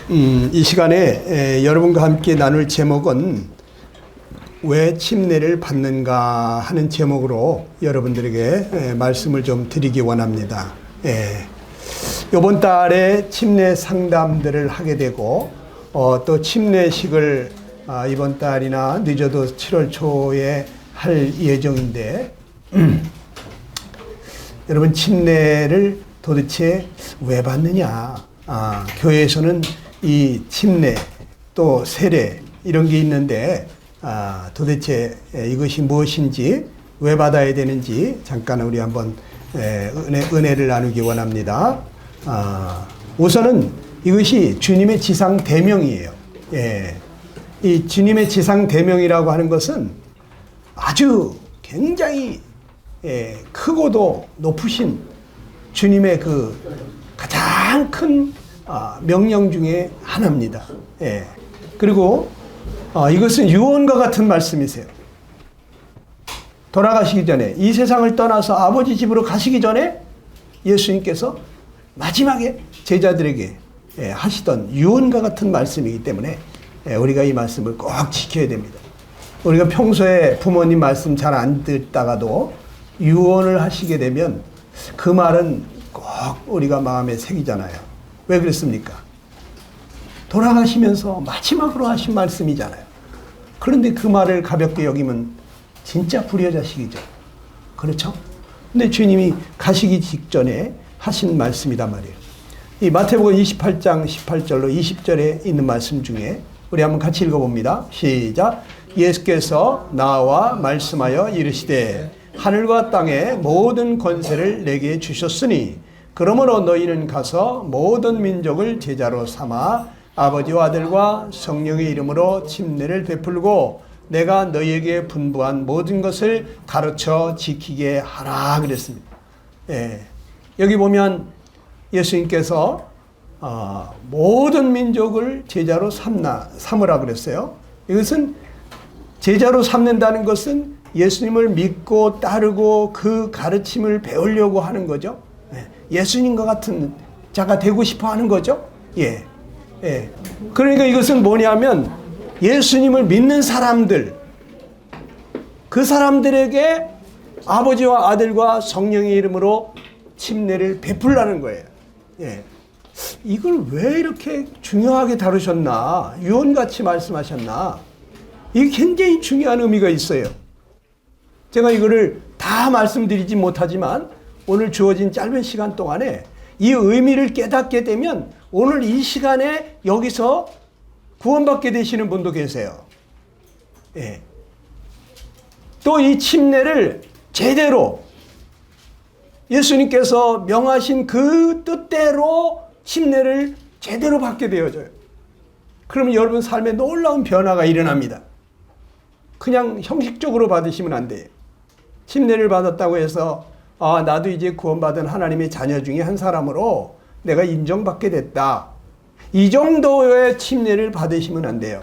이 시간에 여러분과 함께 나눌 제목은 왜 침례를 받는가 하는 제목으로 여러분들에게 말씀을 좀 드리기 원합니다. 이번 달에 침례 상담들을 하게 되고 또 침례식을 이번 달이나 늦어도 7월 초에 할 예정인데 여러분 침례를 도대체 왜 받느냐? 교회에서는 이 침례 또 세례 이런 게 있는데 도대체 이것이 무엇인지 왜 받아야 되는지 잠깐 우리 한번 은혜를 나누기 원합니다. 우선은 이것이 주님의 지상 대명이에요. 이 주님의 지상 대명이라고 하는 것은 아주 굉장히 크고도 높으신 주님의 그 가장 큰 명령 중에 하나입니다. 그리고 이것은 유언과 같은 말씀이세요. 돌아가시기 전에 이 세상을 떠나서 아버지 집으로 가시기 전에 예수님께서 마지막에 제자들에게 하시던 유언과 같은 말씀이기 때문에 우리가 이 말씀을 꼭 지켜야 됩니다. 우리가 평소에 부모님 말씀 잘 안 듣다가도 유언을 하시게 되면 그 말은 꼭 우리가 마음에 새기잖아요. 왜 그랬습니까? 돌아가시면서 마지막으로 하신 말씀이잖아요. 그런데 그 말을 가볍게 여기면 진짜 불효자식이죠. 그렇죠? 근데 주님이 가시기 직전에 하신 말씀이단 말이에요. 이 마태복음 28장 18절로 20절에 있는 말씀 중에 우리 한번 같이 읽어봅니다. 시작. 예수께서 나와 말씀하여 이르시되 하늘과 땅의 모든 권세를 내게 주셨으니 그러므로 너희는 가서 모든 민족을 제자로 삼아 아버지와 아들과 성령의 이름으로 침례를 베풀고 내가 너희에게 분부한 모든 것을 가르쳐 지키게 하라 그랬습니다. 여기 보면 예수님께서 모든 민족을 제자로 삼으라 그랬어요. 이것은 제자로 삼는다는 것은 예수님을 믿고 따르고 그 가르침을 배우려고 하는 거죠. 예수님과 같은 자가 되고 싶어 하는 거죠. 그러니까 이것은 뭐냐면 예수님을 믿는 사람들, 그 사람들에게 아버지와 아들과 성령의 이름으로 침례를 베풀라는 거예요. 이걸 왜 이렇게 중요하게 다루셨나? 유언같이 말씀하셨나? 이게 굉장히 중요한 의미가 있어요. 제가 이거를 다 말씀드리지 못하지만 오늘 주어진 짧은 시간 동안에 이 의미를 깨닫게 되면 오늘 이 시간에 여기서 구원받게 되시는 분도 계세요. 또 이 침례를 제대로 예수님께서 명하신 그 뜻대로 침례를 제대로 받게 되어져요. 그러면 여러분 삶에 놀라운 변화가 일어납니다. 그냥 형식적으로 받으시면 안 돼요. 침례를 받았다고 해서 나도 이제 구원받은 하나님의 자녀 중에 한 사람으로 내가 인정받게 됐다. 이 정도의 침례를 받으시면 안 돼요.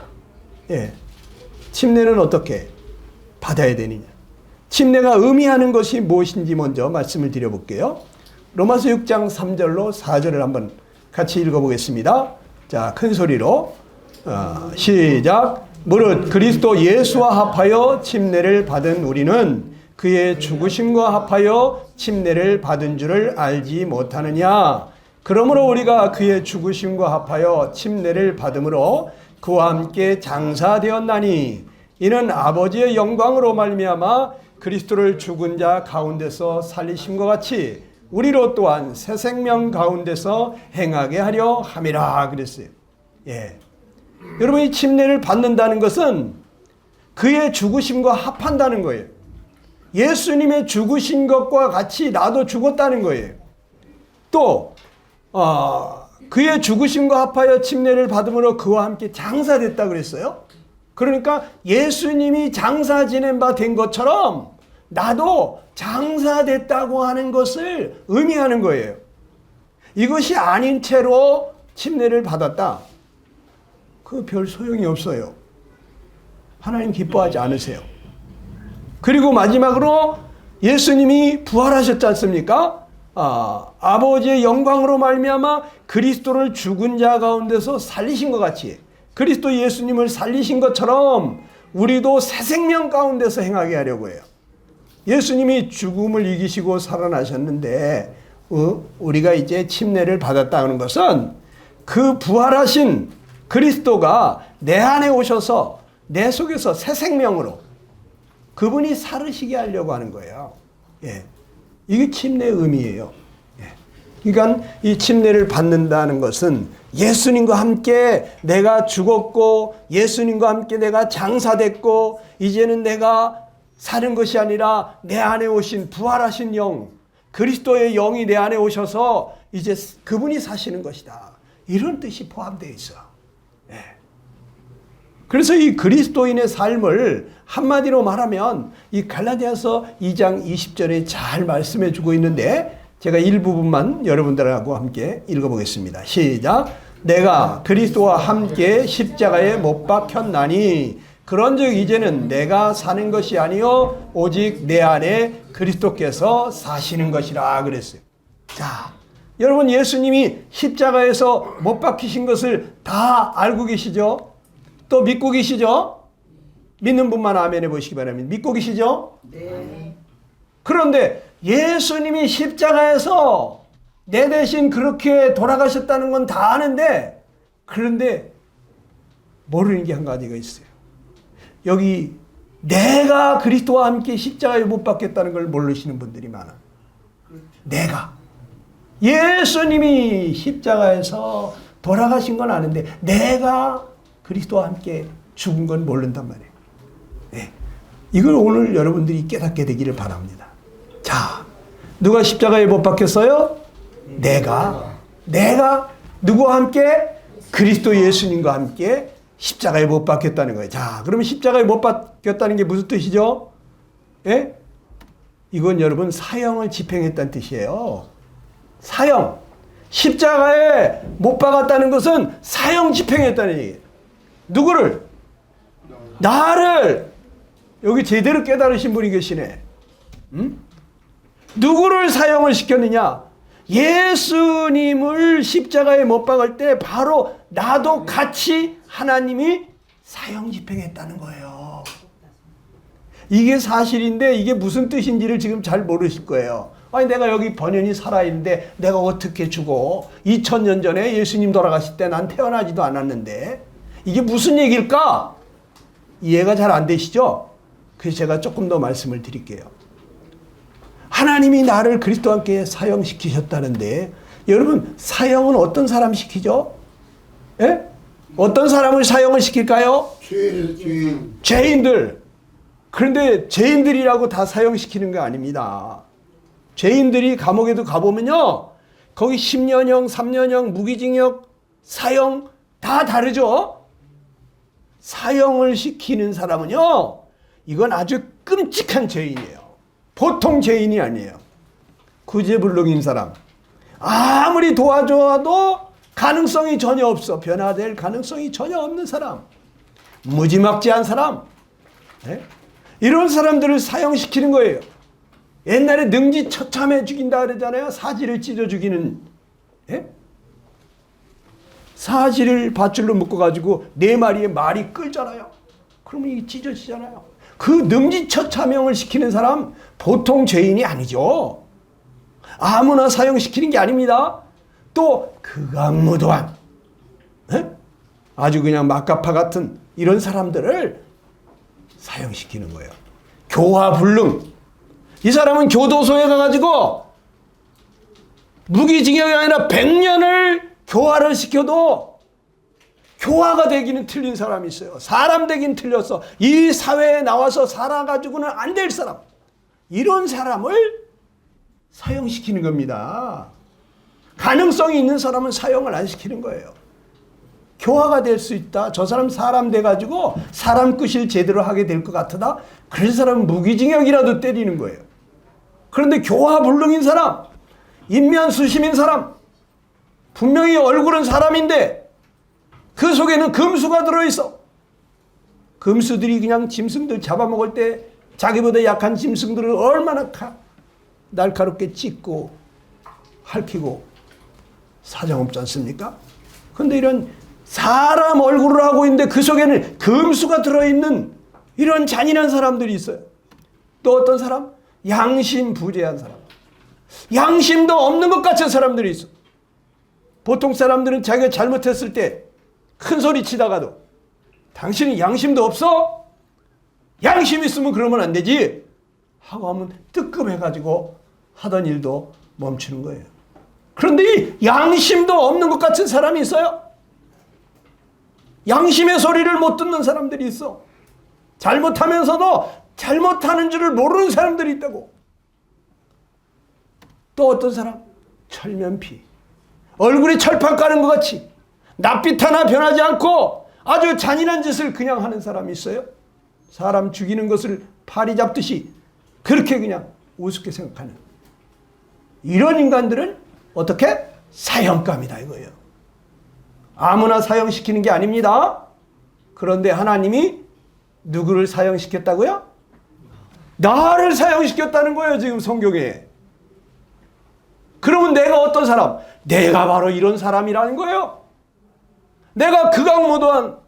침례는 어떻게 받아야 되느냐? 침례가 의미하는 것이 무엇인지 먼저 말씀을 드려볼게요. 로마서 6장 3절로 4절을 한번 같이 읽어보겠습니다. 자, 큰 소리로 시작. 무릇 그리스도 예수와 합하여 침례를 받은 우리는 그의 죽으심과 합하여 침례를 받은 줄을 알지 못하느냐. 그러므로 우리가 그의 죽으심과 합하여 침례를 받음으로 그와 함께 장사되었나니 이는 아버지의 영광으로 말미암아 그리스도를 죽은 자 가운데서 살리심과 같이 우리로 또한 새 생명 가운데서 행하게 하려 함이라 그랬어요. 여러분이 침례를 받는다는 것은 그의 죽으심과 합한다는 거예요. 예수님의 죽으신 것과 같이 나도 죽었다는 거예요. 또 그의 죽으심과 합하여 침례를 받음으로 그와 함께 장사됐다 그랬어요. 그러니까 예수님이 장사 지낸 바 된 것처럼 나도 장사됐다고 하는 것을 의미하는 거예요. 이것이 아닌 채로 침례를 받았다. 그 별 소용이 없어요. 하나님 기뻐하지 않으세요. 그리고 마지막으로 예수님이 부활하셨지 않습니까? 아버지의 영광으로 말미암아 그리스도를 죽은 자 가운데서 살리신 것 같이 그리스도 예수님을 살리신 것처럼 우리도 새 생명 가운데서 행하게 하려고 해요. 예수님이 죽음을 이기시고 살아나셨는데 우리가 이제 침례를 받았다는 것은 그 부활하신 그리스도가 내 안에 오셔서 내 속에서 새 생명으로 그분이 살으시게 하려고 하는 거예요. 예. 이게 침례의 의미예요. 예. 그러니까 이 침례를 받는다는 것은 예수님과 함께 내가 죽었고 예수님과 함께 내가 장사됐고 이제는 내가 사는 것이 아니라 내 안에 오신 부활하신 영 그리스도의 영이 내 안에 오셔서 이제 그분이 사시는 것이다. 이런 뜻이 포함되어 있어. 예. 그래서 이 그리스도인의 삶을 한마디로 말하면 이 갈라디아서 2장 20절에 잘 말씀해 주고 있는데 제가 일부분만 여러분들하고 함께 읽어보겠습니다. 시작. 내가 그리스도와 함께 십자가에 못 박혔나니 그런즉 이제는 내가 사는 것이 아니요 오직 내 안에 그리스도께서 사시는 것이라 그랬어요. 자, 여러분 예수님이 십자가에서 못 박히신 것을 다 알고 계시죠? 또 믿고 계시죠? 믿는 분만 아멘 해보시기 바랍니다. 믿고 계시죠? 네. 그런데 예수님이 십자가에서 내 대신 그렇게 돌아가셨다는 건 다 아는데 그런데 모르는 게 한 가지가 있어요. 여기 내가 그리스도와 함께 십자가에 못 박혔다는 걸 모르시는 분들이 많아. 내가. 예수님이 십자가에서 돌아가신 건 아는데 내가 그리스도와 함께 죽은 건 모른단 말이에요. 네. 이걸 오늘 여러분들이 깨닫게 되기를 바랍니다. 자, 누가 십자가에 못 박혔어요? 내가 누구와 함께? 그리스도 예수님과 함께 십자가에 못 박혔다는 거예요. 자, 그러면 십자가에 못 박혔다는 게 무슨 뜻이죠? 예? 이건 여러분 사형을 집행했다는 뜻이에요. 사형. 십자가에 못 박았다는 것은 사형 집행했다는 얘기예요. 누구를? 나를. 여기 제대로 깨달으신 분이 계시네. 응? 누구를 사형을 시켰느냐? 예수님을 십자가에 못 박을 때 바로 나도 같이 하나님이 사형 집행했다는 거예요. 이게 사실인데 이게 무슨 뜻인지를 지금 잘 모르실 거예요. 아니 내가 여기 번연히 살아있는데 내가 어떻게 죽어? 2000년 전에 예수님 돌아가실 때 난 태어나지도 않았는데 이게 무슨 얘기일까? 이해가 잘 안 되시죠? 그래서 제가 조금 더 말씀을 드릴게요. 하나님이 나를 그리스도와 함께 사형시키셨다는데 여러분 사형은 어떤 사람 시키죠? 예? 어떤 사람을 사형을 시킬까요? 죄인들. 그런데 죄인들이라고 다 사형시키는 거 아닙니다. 죄인들이 감옥에도 가보면요 거기 10년형, 3년형, 무기징역, 사형 다 다르죠? 사형을 시키는 사람은요 이건 아주 끔찍한 죄인이에요. 보통 죄인이 아니에요. 구제불능인 사람. 아무리 도와줘도 가능성이 전혀 없어. 변화될 가능성이 전혀 없는 사람. 무지막지한 사람. 네? 이런 사람들을 사형시키는 거예요. 옛날에 능지처참해 죽인다 그러잖아요. 사지를 찢어 죽이는. 네? 사지를 밧줄로 묶어가지고 네 마리의 말이 끌잖아요. 그러면 이게 찢어지잖아요. 그 능지처참형을 시키는 사람 보통 죄인이 아니죠. 아무나 사형시키는 게 아닙니다. 또 극악무도한 아주 그냥 막가파 같은 이런 사람들을 사형시키는 거예요. 교화불능. 이 사람은 교도소에 가가지고 무기징역이 아니라 100년을 교화를 시켜도 교화가 되기는 틀린 사람이 있어요. 사람 되긴 틀렸어. 이 사회에 나와서 살아가지고는 안 될 사람. 이런 사람을 사형시키는 겁니다. 가능성이 있는 사람은 사형을 안 시키는 거예요. 교화가 될 수 있다. 저 사람 사람 돼가지고 사람 끝을 제대로 하게 될 것 같다. 그런 사람은 무기징역이라도 때리는 거예요. 그런데 교화불능인 사람, 인면수심인 사람, 분명히 얼굴은 사람인데 그 속에는 금수가 들어있어. 금수들이 그냥 짐승들 잡아먹을 때 자기보다 약한 짐승들을 얼마나 날카롭게 찢고 핥히고 사정없지 않습니까? 근데 이런 사람 얼굴을 하고 있는데 그 속에는 금수가 들어있는 이런 잔인한 사람들이 있어요. 또 어떤 사람? 양심 부재한 사람. 양심도 없는 것 같은 사람들이 있어. 보통 사람들은 자기가 잘못했을 때 큰 소리 치다가도 당신은 양심도 없어? 양심 있으면 그러면 안 되지 하고 하면 뜨끔해가지고 하던 일도 멈추는 거예요. 그런데 이 양심도 없는 것 같은 사람이 있어요. 양심의 소리를 못 듣는 사람들이 있어. 잘못하면서도 잘못하는 줄을 모르는 사람들이 있다고. 또 어떤 사람? 철면피. 얼굴이 철판 까는 것 같이 낯빛 하나 변하지 않고 아주 잔인한 짓을 그냥 하는 사람이 있어요. 사람 죽이는 것을 파리 잡듯이 그렇게 그냥 우습게 생각하는 이런 인간들은 어떻게? 사형감이다 이거예요. 아무나 사형시키는 게 아닙니다. 그런데 하나님이 누구를 사형시켰다고요? 나를 사형시켰다는 거예요 지금 성경에. 그러면 내가 어떤 사람? 내가 바로 이런 사람이라는 거예요. 내가 극악무도한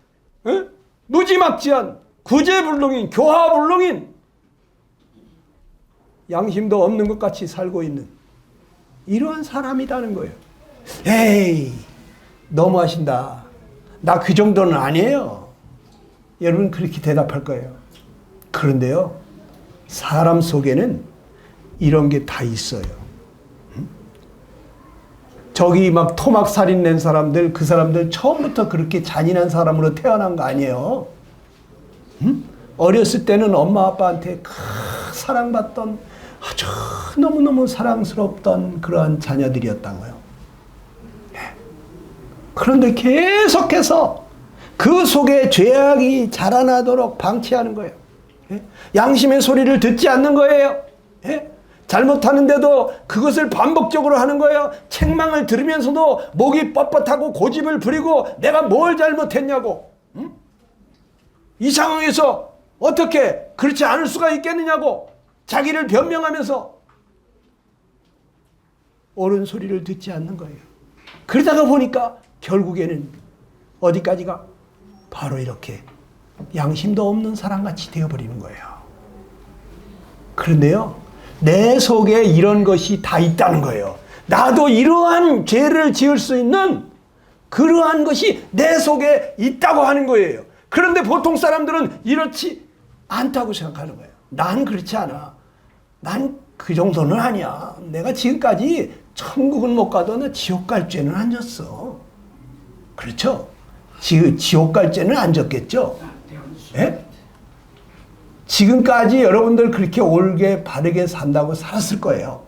무지막지한 구제불능인 교화불능인 양심도 없는 것 같이 살고 있는 이러한 사람이라는 거예요. 에이 너무하신다. 나 그 정도는 아니에요. 여러분 그렇게 대답할 거예요. 그런데요 사람 속에는 이런 게 다 있어요. 저기 막 토막살인 낸 사람들 그 사람들 처음부터 그렇게 잔인한 사람으로 태어난 거 아니에요. 어렸을 때는 엄마 아빠한테 사랑받던 아주 너무너무 사랑스럽던 그러한 자녀들이었던 거예요. 그런데 계속해서 그 속에 죄악이 자라나도록 방치하는 거예요. 양심의 소리를 듣지 않는 거예요. 잘못하는데도 그것을 반복적으로 하는 거예요. 책망을 들으면서도 목이 뻣뻣하고 고집을 부리고 내가 뭘 잘못했냐고. 이 상황에서 어떻게 그렇지 않을 수가 있겠느냐고 자기를 변명하면서 옳은 소리를 듣지 않는 거예요. 그러다가 보니까 결국에는 어디까지가? 바로 이렇게 양심도 없는 사람같이 되어버리는 거예요. 그런데요 내 속에 이런 것이 다 있다는 거예요. 나도 이러한 죄를 지을 수 있는 그러한 것이 내 속에 있다고 하는 거예요. 그런데 보통 사람들은 이렇지 않다고 생각하는 거예요. 난 그렇지 않아. 난 그 정도는 아니야. 내가 지금까지 천국은 못 가도 나 지옥 갈 죄는 안 졌어. 그렇죠? 지옥 갈 죄는 안 졌겠죠? 예? 지금까지 여러분들 그렇게 옳게 바르게 산다고 살았을 거예요.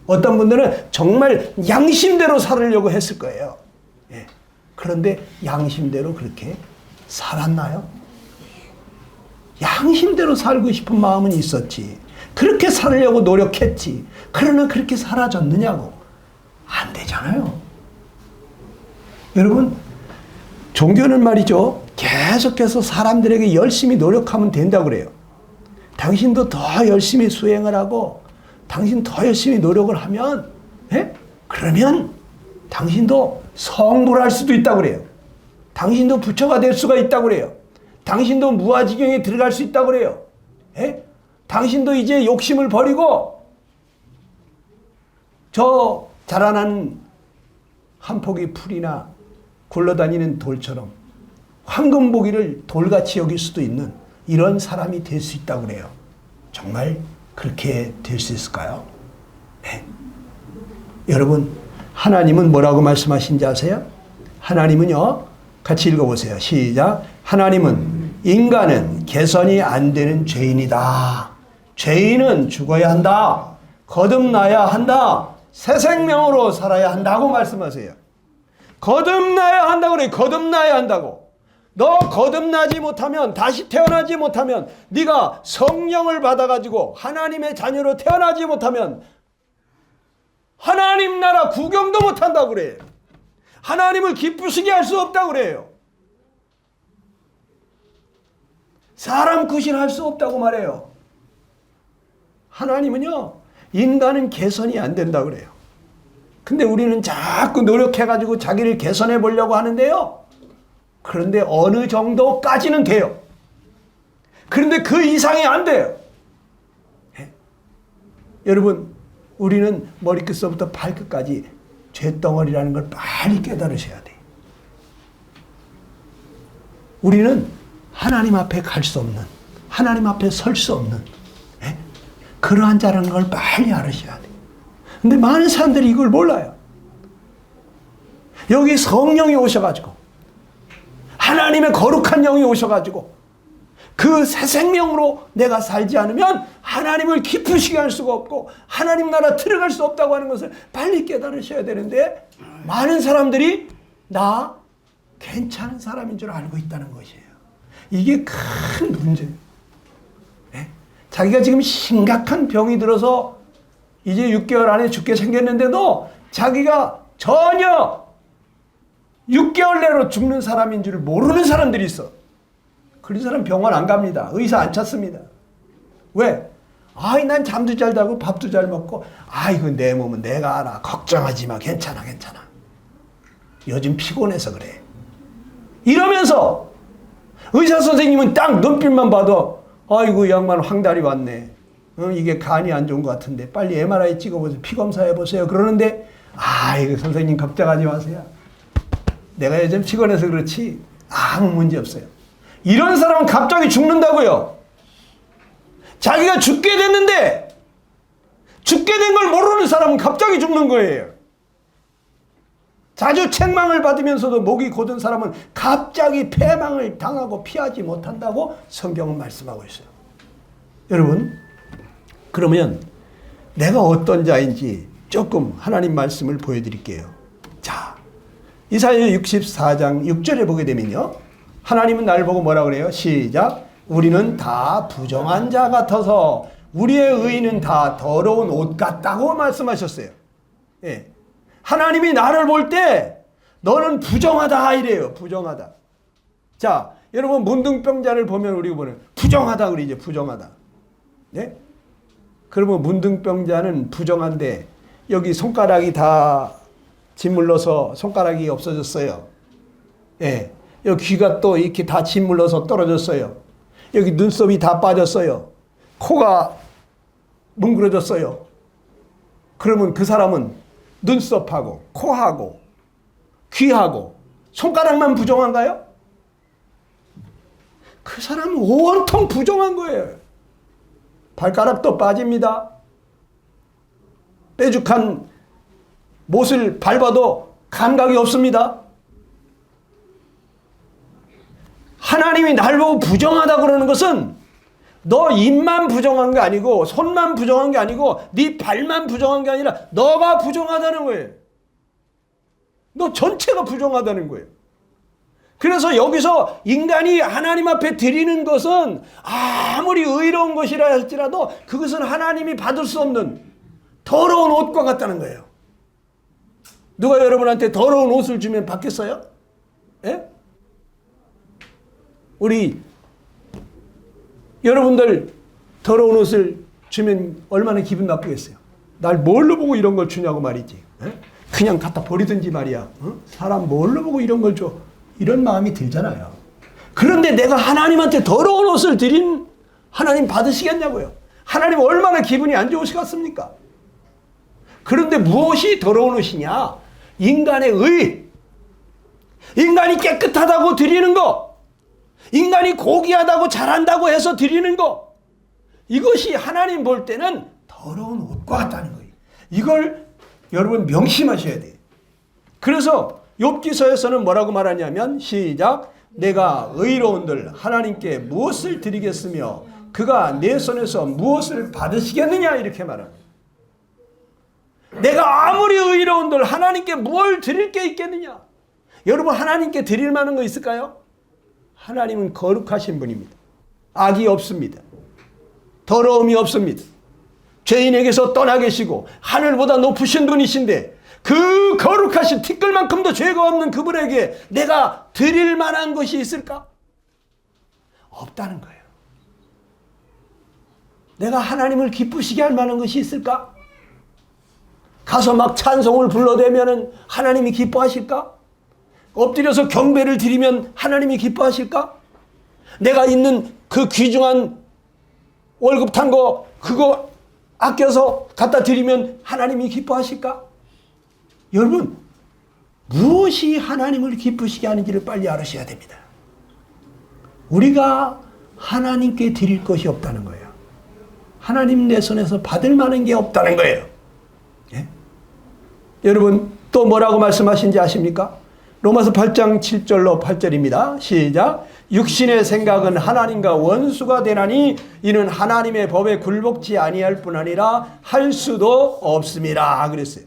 어떤 분들은 정말 양심대로 살으려고 했을 거예요. 예. 그런데 양심대로 그렇게 살았나요? 양심대로 살고 싶은 마음은 있었지. 그렇게 살려고 노력했지. 그러나 그렇게 사라졌느냐고. 안 되잖아요. 여러분, 종교는 말이죠. 계속해서 사람들에게 열심히 노력하면 된다고 그래요. 당신도 더 열심히 수행을 하고 당신 더 열심히 노력을 하면 그러면 당신도 성불할 수도 있다고 그래요. 당신도 부처가 될 수가 있다고 그래요. 당신도 무아지경에 들어갈 수 있다고 그래요. 당신도 이제 욕심을 버리고 저 자라난 한 폭의 풀이나 굴러다니는 돌처럼 황금보기를 돌같이 여길 수도 있는 이런 사람이 될 수 있다고 그래요. 정말 그렇게 될 수 있을까요? 네. 여러분, 하나님은 뭐라고 말씀하신지 아세요? 하나님은요, 같이 읽어보세요. 시작. 하나님은 인간은 개선이 안 되는 죄인이다. 죄인은 죽어야 한다. 거듭나야 한다. 새 생명으로 살아야 한다고 말씀하세요. 거듭나야 한다고 그래요. 거듭나야 한다고. 너 거듭나지 못하면, 다시 태어나지 못하면, 네가 성령을 받아가지고 하나님의 자녀로 태어나지 못하면 하나님 나라 구경도 못한다고 그래요. 하나님을 기쁘시게 할 수 없다고 그래요. 사람 구실할 수 없다고 말해요. 하나님은요, 인간은 개선이 안 된다고 그래요. 근데 우리는 자꾸 노력해가지고 자기를 개선해 보려고 하는데요. 그런데 어느 정도까지는 돼요. 그런데 그 이상이 안 돼요. 예? 여러분, 우리는 머리끝서부터 발끝까지 죄덩어리라는 걸 빨리 깨달으셔야 돼요. 우리는 하나님 앞에 갈 수 없는, 하나님 앞에 설 수 없는, 예? 그러한 자라는 걸 빨리 알으셔야 돼요. 근데 많은 사람들이 이걸 몰라요. 여기 성령이 오셔가지고, 하나님의 거룩한 영이 오셔가지고, 그 새 생명으로 내가 살지 않으면 하나님을 기쁘시게 할 수가 없고 하나님 나라 들어갈 수 없다고 하는 것을 빨리 깨달으셔야 되는데, 많은 사람들이 나 괜찮은 사람인 줄 알고 있다는 것이에요. 이게 큰 문제예요. 네? 자기가 지금 심각한 병이 들어서 이제 6개월 안에 죽게 생겼는데도 자기가 전혀 6개월 내로 죽는 사람인 줄 모르는 사람들이 있어. 그런 사람 병원 안 갑니다. 의사 안 찾습니다. 왜? 아이, 난 잠도 잘 자고 밥도 잘 먹고, 아이고, 내 몸은 내가 알아. 걱정하지 마. 괜찮아, 괜찮아. 요즘 피곤해서 그래. 이러면서 의사 선생님은 딱 눈빛만 봐도, 아이고, 이 양반 황달이 왔네. 이게 간이 안 좋은 것 같은데 빨리 MRI 찍어보세요. 피 검사해보세요. 그러는데, 아이고, 선생님 걱정하지 마세요. 내가 요즘 피곤해서 그렇지 아무 문제 없어요. 이런 사람은 갑자기 죽는다고요. 자기가 죽게 됐는데 죽게 된 걸 모르는 사람은 갑자기 죽는 거예요. 자주 책망을 받으면서도 목이 곧은 사람은 갑자기 패망을 당하고 피하지 못한다고 성경은 말씀하고 있어요. 여러분, 그러면 내가 어떤 자인지 조금 하나님 말씀을 보여드릴게요. 자, 이사야 64장 6절에 보게 되면요, 하나님은 나를 보고 뭐라 그래요? 시작. 우리는 다 부정한 자 같아서 우리의 의는 다 더러운 옷 같다고 말씀하셨어요. 예. 하나님이 나를 볼 때 너는 부정하다 이래요. 부정하다. 자, 여러분 문둥병자를 보면 우리가 보는 부정하다 그러죠. 부정하다. 네? 그러면 문둥병자는 부정한데 여기 손가락이 다 짓물러서 손가락이 없어졌어요. 예. 여기 귀가 또 이렇게 다 짓물러서 떨어졌어요. 여기 눈썹이 다 빠졌어요. 코가 뭉그러졌어요. 그러면 그 사람은 눈썹하고 코하고 귀하고 손가락만 부정한가요? 그 사람은 온통 부정한 거예요. 발가락도 빠집니다. 뾰족한 못을 밟아도 감각이 없습니다. 하나님이 날 보고 부정하다 그러는 것은 너 입만 부정한 게 아니고 손만 부정한 게 아니고 네 발만 부정한 게 아니라 너가 부정하다는 거예요. 너 전체가 부정하다는 거예요. 그래서 여기서 인간이 하나님 앞에 드리는 것은 아무리 의로운 것이라 할지라도 그것은 하나님이 받을 수 없는 더러운 옷과 같다는 거예요. 누가 여러분한테 더러운 옷을 주면 받겠어요? 예? 우리 여러분들 더러운 옷을 주면 얼마나 기분 나쁘겠어요? 날 뭘로 보고 이런 걸 주냐고 말이지. 에? 그냥 갖다 버리든지 말이야. 사람 뭘로 보고 이런 걸 줘? 이런 마음이 들잖아요. 그런데 내가 하나님한테 더러운 옷을 드린 하나님 받으시겠냐고요. 하나님 얼마나 기분이 안 좋으시겠습니까? 그런데 무엇이 더러운 옷이냐? 인간의 의. 인간이 깨끗하다고 드리는 거. 인간이 고귀하다고 잘한다고 해서 드리는 거, 이것이 하나님 볼 때는 더러운 옷과 같다는 거예요. 이걸 여러분 명심하셔야 돼요. 그래서 욥기서에서는 뭐라고 말하냐면 시작. 내가 의로운들 하나님께 무엇을 드리겠으며 그가 내 손에서 무엇을 받으시겠느냐 이렇게 말합니다. 내가 아무리 의로운들 하나님께 뭘 드릴 게 있겠느냐. 여러분 하나님께 드릴 만한 거 있을까요? 하나님은 거룩하신 분입니다. 악이 없습니다. 더러움이 없습니다. 죄인에게서 떠나 계시고 하늘보다 높으신 분이신데 그 거룩하신 티끌만큼도 죄가 없는 그분에게 내가 드릴 만한 것이 있을까? 없다는 거예요. 내가 하나님을 기쁘시게 할 만한 것이 있을까? 가서 막 찬송을 불러대면은 하나님이 기뻐하실까? 엎드려서 경배를 드리면 하나님이 기뻐하실까? 내가 있는 그 귀중한 월급 탄 거 그거 아껴서 갖다 드리면 하나님이 기뻐하실까? 여러분, 무엇이 하나님을 기쁘시게 하는지를 빨리 알으셔야 됩니다. 우리가 하나님께 드릴 것이 없다는 거예요. 하나님 내 손에서 받을 만한 게 없다는 거예요. 예? 여러분, 또 뭐라고 말씀하신지 아십니까? 로마서 8장 7절로 8절입니다. 시작. 육신의 생각은 하나님과 원수가 되나니 이는 하나님의 법에 굴복지 아니할 뿐 아니라 할 수도 없습니다. 그랬어요.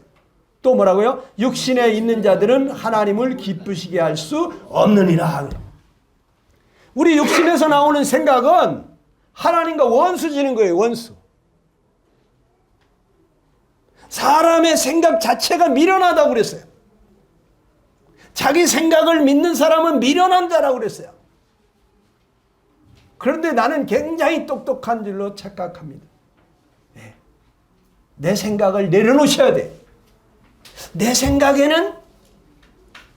또 뭐라고요? 육신에 있는 자들은 하나님을 기쁘시게 할 수 없느니라. 우리 육신에서 나오는 생각은 하나님과 원수 지는 거예요. 원수. 사람의 생각 자체가 미련하다고 그랬어요. 자기 생각을 믿는 사람은 미련한 자라고 그랬어요. 그런데 나는 굉장히 똑똑한 줄로 착각합니다. 네. 내 생각을 내려놓으셔야 돼. 내 생각에는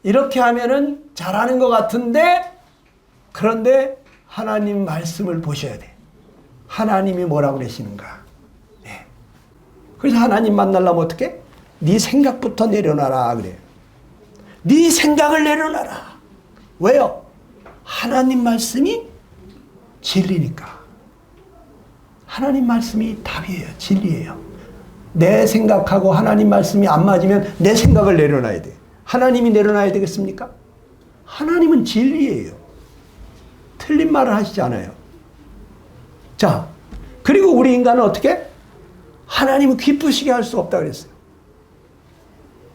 이렇게 하면은 잘하는 것 같은데, 그런데 하나님 말씀을 보셔야 돼. 하나님이 뭐라고 그러시는가. 네. 그래서 하나님 만나려면 어떻게? 네 생각부터 내려놔라 그래요. 네 생각을 내려놔라. 왜요? 하나님 말씀이 진리니까. 하나님 말씀이 답이에요. 진리예요. 내 생각하고 하나님 말씀이 안 맞으면 내 생각을 내려놔야 돼. 하나님이 내려놔야 되겠습니까? 하나님은 진리예요. 틀린 말을 하시지 않아요. 자, 그리고 우리 인간은 어떻게? 하나님을 기쁘시게 할 수 없다고 그랬어요.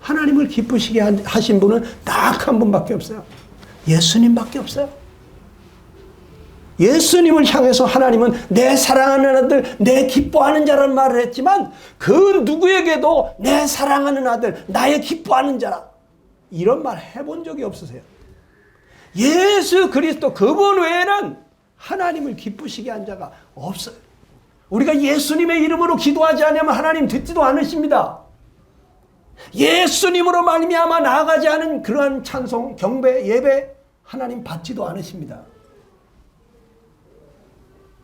하나님을 기쁘시게 하신 분은 딱 한 분밖에 없어요. 예수님밖에 없어요. 예수님을 향해서 하나님은 내 사랑하는 아들, 내 기뻐하는 자라는 말을 했지만 그 누구에게도 내 사랑하는 아들, 나의 기뻐하는 자라 이런 말 해본 적이 없으세요. 예수 그리스도 그분 외에는 하나님을 기쁘시게 한 자가 없어요. 우리가 예수님의 이름으로 기도하지 않으면 하나님 듣지도 않으십니다. 예수님으로 말미암아 나아가지 않은 그러한 찬송, 경배, 예배 하나님 받지도 않으십니다.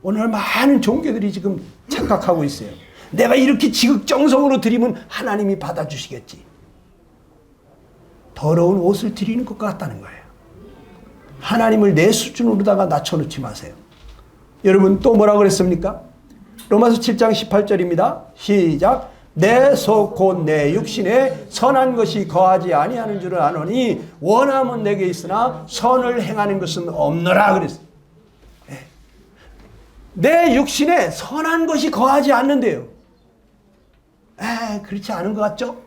오늘 많은 종교들이 지금 착각하고 있어요. 내가 이렇게 지극정성으로 드리면 하나님이 받아주시겠지. 더러운 옷을 드리는 것 같다는 거예요. 하나님을 내 수준으로다가 낮춰놓지 마세요. 여러분 또 뭐라고 그랬습니까? 로마서 7장 18절입니다. 시작. 내 속 곧 내 육신에 선한 것이 거하지 아니하는 줄을 아노니 원함은 내게 있으나 선을 행하는 것은 없노라 그랬어요. 내 육신에 선한 것이 거하지 않는데요. 그렇지 않은 것 같죠?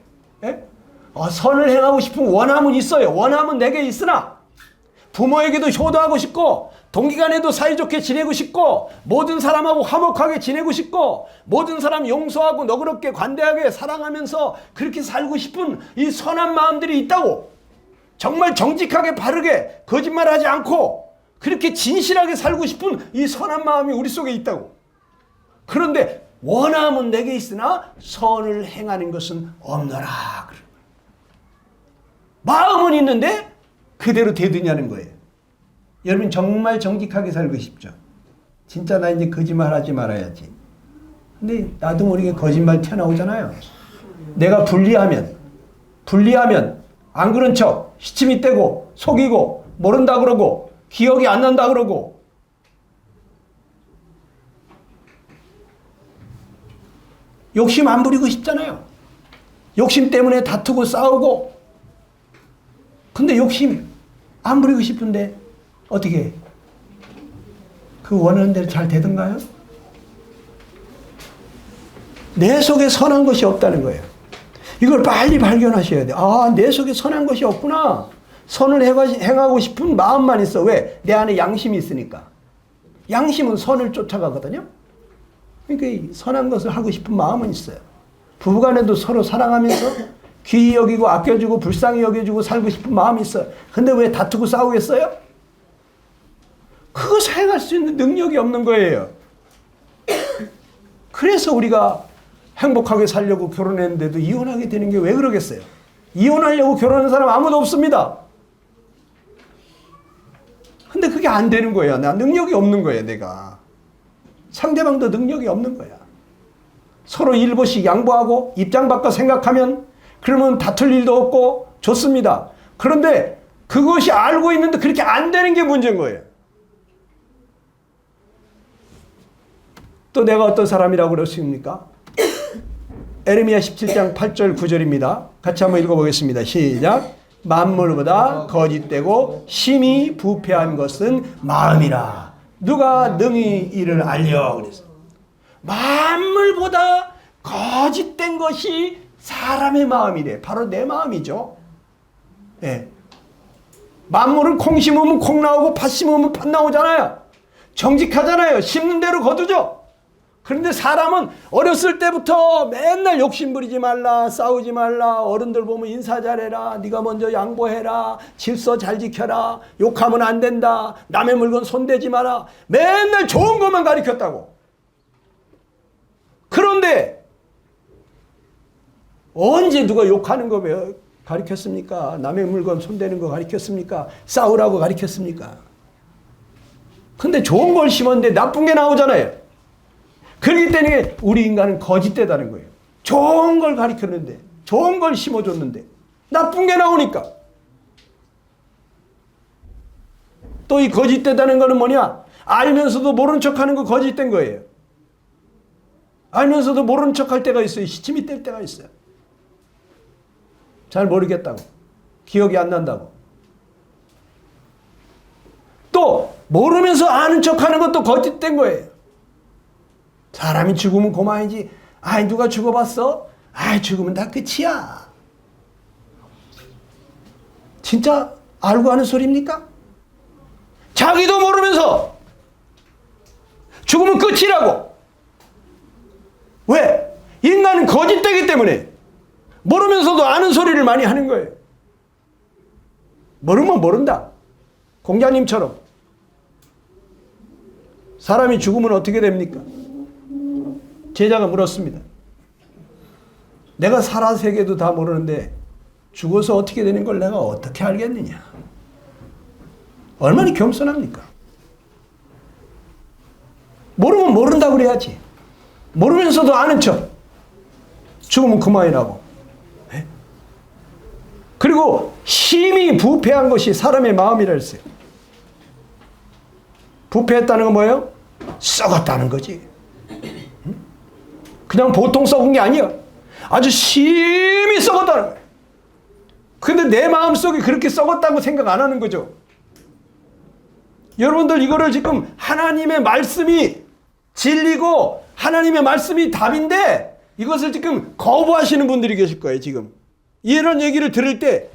선을 행하고 싶은 원함은 있어요. 원함은 내게 있으나 부모에게도 효도하고 싶고 동기간에도 사이좋게 지내고 싶고 모든 사람하고 화목하게 지내고 싶고 모든 사람 용서하고 너그럽게 관대하게 사랑하면서 그렇게 살고 싶은 이 선한 마음들이 있다고. 정말 정직하게 바르게 거짓말하지 않고 그렇게 진실하게 살고 싶은 이 선한 마음이 우리 속에 있다고. 그런데 원함은 내게 있으나 선을 행하는 것은 없노라. 마음은 있는데 그대로 되느냐는 거예요. 여러분 정말 정직하게 살고 싶죠? 진짜 나 이제 거짓말하지 말아야지. 근데 나도 모르게 거짓말 튀어나오잖아요. 내가 불리하면 안 그런 척 시침이 떼고 속이고 모른다 그러고 기억이 안 난다 그러고 욕심 안 부리고 싶잖아요. 욕심 때문에 다투고 싸우고. 근데 욕심 안 부리고 싶은데 어떻게 그 원하는 대로 잘 되던가요? 내 속에 선한 것이 없다는 거예요. 이걸 빨리 발견하셔야 돼요. 내 속에 선한 것이 없구나. 선을 행하고 싶은 마음만 있어. 왜? 내 안에 양심이 있으니까. 양심은 선을 쫓아가거든요. 그러니까 선한 것을 하고 싶은 마음은 있어요. 부부간에도 서로 사랑하면서 귀히 여기고 아껴주고 불쌍히 여겨주고 살고 싶은 마음이 있어요. 근데 왜 다투고 싸우겠어요? 그것을 행할 수 있는 능력이 없는 거예요. 그래서 우리가 행복하게 살려고 결혼했는데도 이혼하게 되는 게 왜 그러겠어요? 이혼하려고 결혼하는 사람 아무도 없습니다. 근데 그게 안 되는 거야. 나 능력이 없는 거야, 내가. 상대방도 능력이 없는 거야. 서로 일보씩 양보하고 입장 바꿔 생각하면 그러면 다툴 일도 없고 좋습니다. 그런데 그것이 알고 있는데 그렇게 안 되는 게 문제인 거예요. 또 내가 어떤 사람이라고 그랬습니까? 에레미야 17장 8절 9절입니다. 같이 한번 읽어보겠습니다. 시작. 만물보다 거짓되고 심히 부패한 것은 마음이라. 누가 능히 이를 알려 그랬어. 만물보다 거짓된 것이 사람의 마음이래. 바로 내 마음이죠. 네. 만물은 콩 심으면 콩 나오고 팥 심으면 팥 나오잖아요. 정직하잖아요. 심는 대로 거두죠. 그런데 사람은 어렸을 때부터 맨날 욕심 부리지 말라, 싸우지 말라, 어른들 보면 인사 잘해라, 네가 먼저 양보해라, 질서 잘 지켜라, 욕하면 안 된다, 남의 물건 손대지 마라, 맨날 좋은 것만 가르쳤다고. 그런데 언제 누가 욕하는 거 가르쳤습니까? 남의 물건 손대는 거 가르쳤습니까? 싸우라고 가르쳤습니까? 근데 좋은 걸 심었는데 나쁜 게 나오잖아요. 그렇기 때문에 우리 인간은 거짓되다는 거예요. 좋은 걸 가르쳤는데, 좋은 걸 심어줬는데 나쁜 게 나오니까. 또 이 거짓되다는 거는 뭐냐? 알면서도 모른 척하는 거 거짓된 거예요. 알면서도 모른 척할 때가 있어요. 시침이 뗄 때가 있어요. 잘 모르겠다고, 기억이 안 난다고. 또 모르면서 아는 척하는 것도 거짓된 거예요. 사람이 죽으면 고마이지. 아이 누가 죽어봤어? 아이 죽으면 다 끝이야. 진짜 알고 하는 소리입니까? 자기도 모르면서 죽으면 끝이라고. 왜? 인간은 거짓되기 때문에 모르면서도 아는 소리를 많이 하는 거예요. 모르면 모른다. 공자님처럼 사람이 죽으면 어떻게 됩니까? 제자가 물었습니다. 내가 살아세계도 다 모르는데 죽어서 어떻게 되는 걸 내가 어떻게 알겠느냐. 얼마나 겸손합니까? 모르면 모른다고 그래야지. 모르면서도 아는 척. 죽으면 그만이라고. 네? 그리고 심히 부패한 것이 사람의 마음이라 했어요. 부패했다는 건 뭐예요? 썩었다는 거지. 그냥 보통 썩은 게 아니야. 아주 심히 썩었다는 거야. 근데 내 마음속에 그렇게 썩었다고 생각 안 하는 거죠. 여러분들 이거를 지금 하나님의 말씀이 진리고 하나님의 말씀이 답인데 이것을 지금 거부하시는 분들이 계실 거예요. 지금 이런 얘기를 들을 때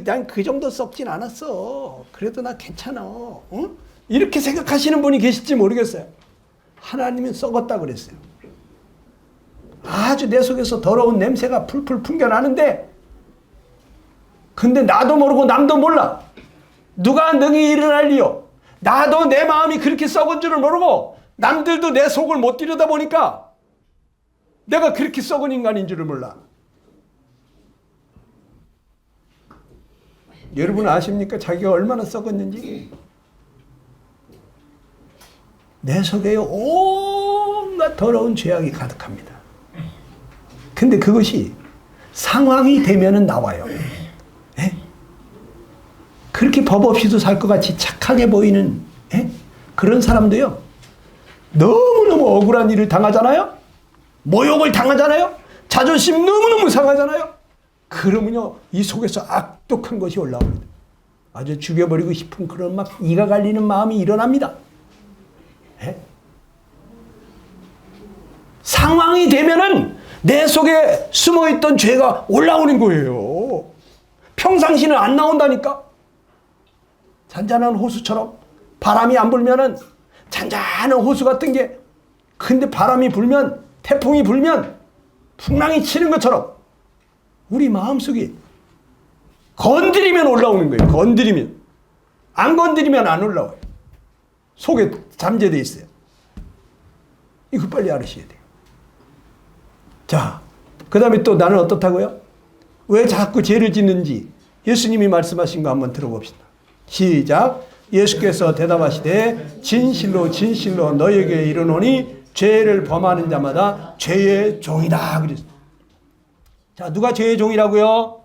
난 그 정도 썩진 않았어. 그래도 나 괜찮아. 응? 이렇게 생각하시는 분이 계실지 모르겠어요. 하나님은 썩었다 그랬어요. 아주 내 속에서 더러운 냄새가 풀풀 풍겨나는데 근데 나도 모르고 남도 몰라. 누가 능히 일을 알리요. 나도 내 마음이 그렇게 썩은 줄을 모르고 남들도 내 속을 못 들여다보니까 내가 그렇게 썩은 인간인 줄을 몰라. 여러분 아십니까? 자기가 얼마나 썩었는지. 내 속에 온갖 더러운 죄악이 가득합니다. 근데 그것이 상황이 되면은 나와요. 예? 그렇게 법 없이도 살 것 같이 착하게 보이는 그런 사람도요. 너무너무 억울한 일을 당하잖아요. 모욕을 당하잖아요. 자존심 너무너무 상하잖아요. 그러면요 이 속에서 악독한 것이 올라옵니다. 아주 죽여버리고 싶은 그런 막 이가 갈리는 마음이 일어납니다. 예? 상황이 되면은 내 속에 숨어있던 죄가 올라오는 거예요. 평상시는 안 나온다니까. 잔잔한 호수처럼 바람이 안 불면은 잔잔한 호수 같은 게 근데 바람이 불면 태풍이 불면 풍랑이 치는 것처럼 우리 마음속에 건드리면 올라오는 거예요. 건드리면. 안 건드리면 안 올라와요. 속에 잠재되어 있어요. 이거 빨리 알으셔야 돼요. 자, 그 다음에 또 나는 어떻다고요? 왜 자꾸 죄를 짓는지 예수님이 말씀하신 거 한번 들어봅시다. 시작. 예수께서 대답하시되 진실로 진실로 너희에게 이르노니 죄를 범하는 자마다 죄의 종이다. 그랬어요. 자, 누가 죄의 종이라고요?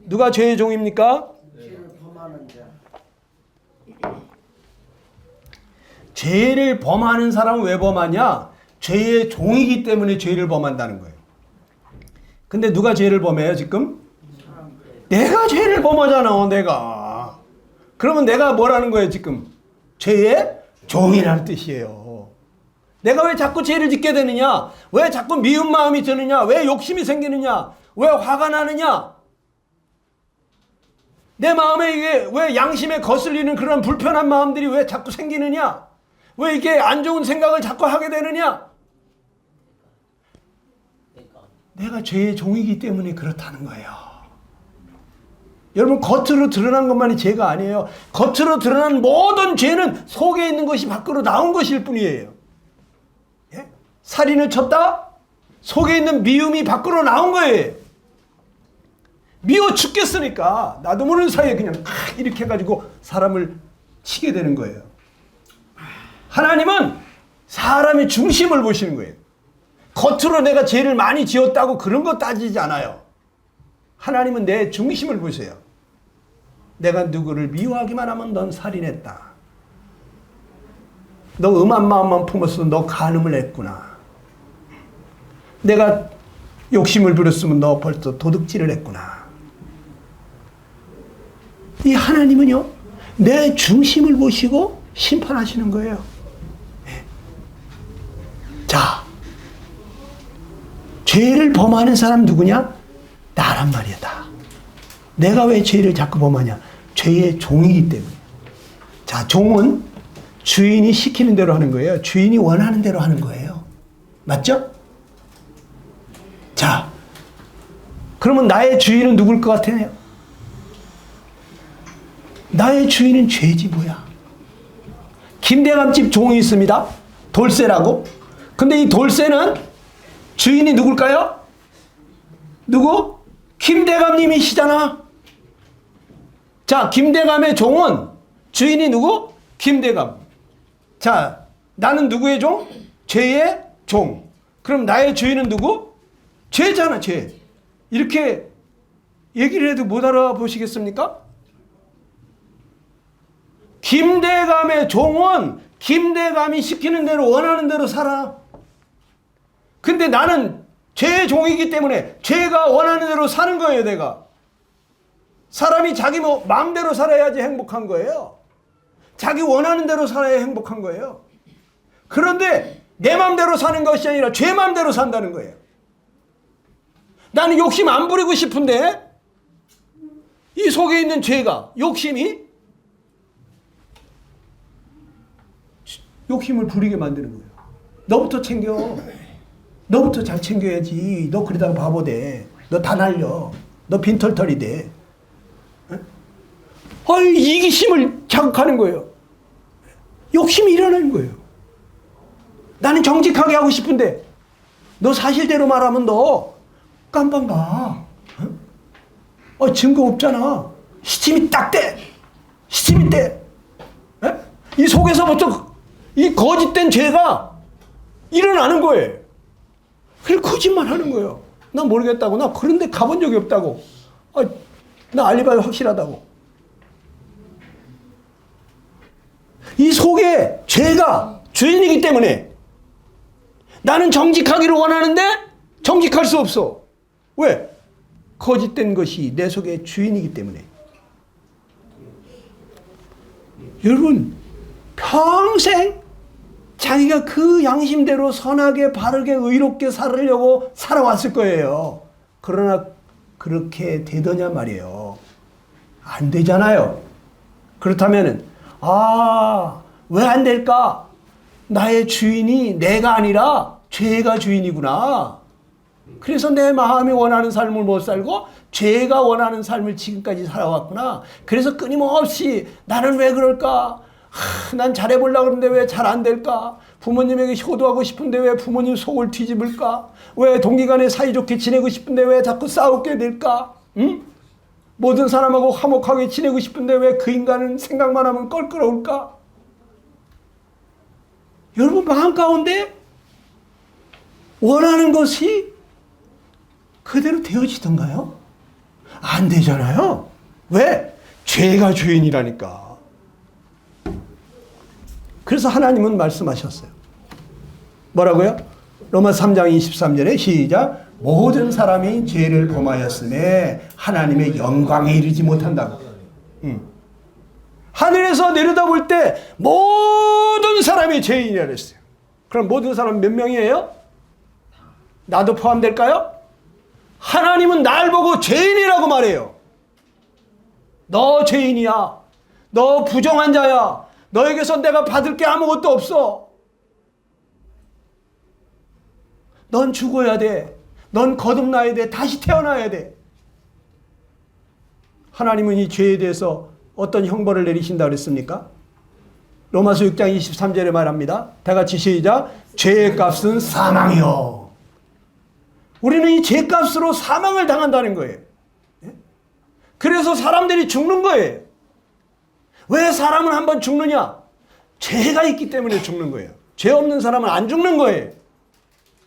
누가 죄의 종입니까? 죄를 범하는 자. 죄를 범하는 사람은 왜 범하냐? 죄의 종이기 때문에 죄를 범한다는 거예요. 근데 누가 죄를 범해요 지금? 내가 죄를 범하잖아. 내가. 그러면 내가 뭐라는 거예요 지금? 죄의 종이라는 뜻이에요. 내가 왜 자꾸 죄를 짓게 되느냐? 왜 자꾸 미운 마음이 드느냐? 왜 욕심이 생기느냐? 왜 화가 나느냐? 내 마음에 이게 왜 양심에 거슬리는 그런 불편한 마음들이 왜 자꾸 생기느냐? 왜 이렇게 안 좋은 생각을 자꾸 하게 되느냐? 내가 죄의 종이기 때문에 그렇다는 거예요. 여러분, 겉으로 드러난 것만이 죄가 아니에요. 겉으로 드러난 모든 죄는 속에 있는 것이 밖으로 나온 것일 뿐이에요. 예? 살인을 쳤다? 속에 있는 미움이 밖으로 나온 거예요. 미워 죽겠으니까 나도 모르는 사이에 그냥 이렇게 해가지고 사람을 치게 되는 거예요. 하나님은 사람의 중심을 보시는 거예요. 겉으로 내가 죄를 많이 지었다고 그런 거 따지지 않아요. 하나님은 내 중심을 보세요. 내가 누구를 미워하기만 하면 넌 살인했다. 너 음한 마음만 품었어. 너 간음을 했구나. 내가 욕심을 부렸으면 너 벌써 도둑질을 했구나. 이 하나님은요, 내 중심을 보시고 심판하시는 거예요. 자, 죄를 범하는 사람 누구냐? 나란 말이다. 내가 왜 죄를 자꾸 범하냐? 죄의 종이기 때문에. 자, 종은 주인이 시키는 대로 하는 거예요. 주인이 원하는 대로 하는 거예요. 맞죠? 자, 그러면 나의 주인은 누굴 것 같아요? 나의 주인은 죄지 뭐야. 김대감집 종이 있습니다. 돌쇠라고. 근데 이 돌쇠는 주인이 누굴까요? 누구? 김대감님이시잖아. 자, 김대감의 종은 주인이 누구? 김대감. 자, 나는 누구의 종? 죄의 종. 그럼 나의 주인은 누구? 죄잖아, 죄. 이렇게 얘기를 해도 못 알아보시겠습니까? 김대감의 종은 김대감이 시키는 대로 원하는 대로 살아. 근데 나는 죄의 종이기 때문에 죄가 원하는 대로 사는 거예요, 내가. 사람이 자기 마음대로 살아야지 행복한 거예요. 자기 원하는 대로 살아야 행복한 거예요. 그런데 내 마음대로 사는 것이 아니라 죄 마음대로 산다는 거예요. 나는 욕심 안 부리고 싶은데 이 속에 있는 죄가, 욕심이 욕심을 부리게 만드는 거예요. 너부터 챙겨. 너부터 잘 챙겨야지. 너 그러다가 바보 돼. 너 다 날려. 너 빈털털이 돼. 이기심을 자극하는 거예요. 욕심이 일어나는 거예요. 나는 정직하게 하고 싶은데 너 사실대로 말하면 너 깜빵 가. 증거 없잖아. 시침이 딱 돼. 시침이 돼. 이 속에서부터 이 거짓된 죄가 일어나는 거예요. 그래서 거짓말 하는 거예요. 나 모르겠다고. 나 그런 데 가본 적이 없다고. 나 알리바이 확실하다고. 이 속에 죄가 주인이기 때문에 나는 정직하기를 원하는데 정직할 수 없어. 왜? 거짓된 것이 내 속에 주인이기 때문에. 여러분, 평생 자기가 그 양심대로 선하게 바르게 의롭게 살으려고 살아왔을 거예요. 그러나 그렇게 되더냐 말이에요. 안 되잖아요. 그렇다면은 왜 안 될까? 나의 주인이 내가 아니라 죄가 주인이구나. 그래서 내 마음이 원하는 삶을 못 살고 죄가 원하는 삶을 지금까지 살아왔구나. 그래서 끊임없이 나는 왜 그럴까? 난 잘해보려고 그러는데 왜 잘 안 될까? 부모님에게 효도하고 싶은데 왜 부모님 속을 뒤집을까? 왜 동기간에 사이좋게 지내고 싶은데 왜 자꾸 싸우게 될까? 응? 모든 사람하고 화목하게 지내고 싶은데 왜 그 인간은 생각만 하면 껄끄러울까? 여러분 마음 가운데 원하는 것이 그대로 되어지던가요? 안 되잖아요. 왜? 죄가 죄인이라니까. 그래서 하나님은 말씀하셨어요. 뭐라고요? 로마서 3장 23절에 시작. 모든 사람이 죄를 범하였음에 하나님의 영광에 이르지 못한다고. 하늘에서 내려다볼 때 모든 사람이 죄인이라 그랬어요. 그럼 모든 사람 몇 명이에요? 나도 포함될까요? 하나님은 날 보고 죄인이라고 말해요. 너 죄인이야. 너 부정한 자야. 너에게서 내가 받을 게 아무것도 없어. 넌 죽어야 돼. 넌 거듭나야 돼. 다시 태어나야 돼. 하나님은 이 죄에 대해서 어떤 형벌을 내리신다 그랬습니까? 로마서 6장 23절에 말합니다. 다 같이 시작. 죄의 값은 사망이요. 우리는 이 죄값으로 사망을 당한다는 거예요. 그래서 사람들이 죽는 거예요. 왜 사람은 한번 죽느냐? 죄가 있기 때문에 죽는 거예요. 죄 없는 사람은 안 죽는 거예요.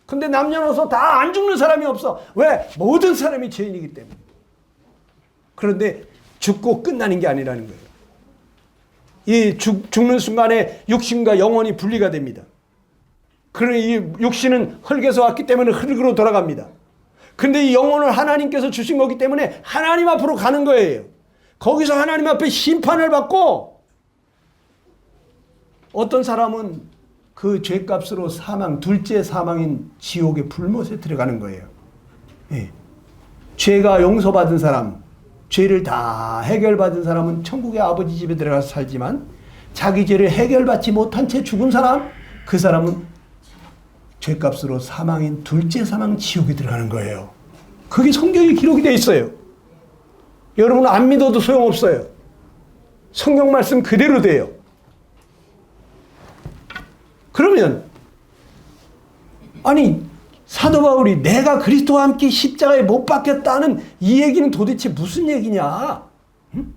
근데 남녀노소 다 안 죽는 사람이 없어. 왜? 모든 사람이 죄인이기 때문에. 그런데 죽고 끝나는 게 아니라는 거예요. 이 죽는 순간에 육신과 영혼이 분리가 됩니다. 그러니 이 육신은 흙에서 왔기 때문에 흙으로 돌아갑니다. 근데 이 영혼을 하나님께서 주신 거기 때문에 하나님 앞으로 가는 거예요. 거기서 하나님 앞에 심판을 받고 어떤 사람은 그 죄값으로 사망, 둘째 사망인 지옥의 불못에 들어가는 거예요. 예. 죄가 용서받은 사람, 죄를 다 해결받은 사람은 천국의 아버지 집에 들어가서 살지만 자기 죄를 해결받지 못한 채 죽은 사람, 그 사람은 죄값으로 사망인 둘째 사망 지옥에 들어가는 거예요. 그게 성경에 기록이 되어 있어요. 여러분 안 믿어도 소용없어요. 성경 말씀 그대로 돼요. 그러면 아니 사도 바울이 내가 그리스도와 함께 십자가에 못 박혔다는 이 얘기는 도대체 무슨 얘기냐? 응?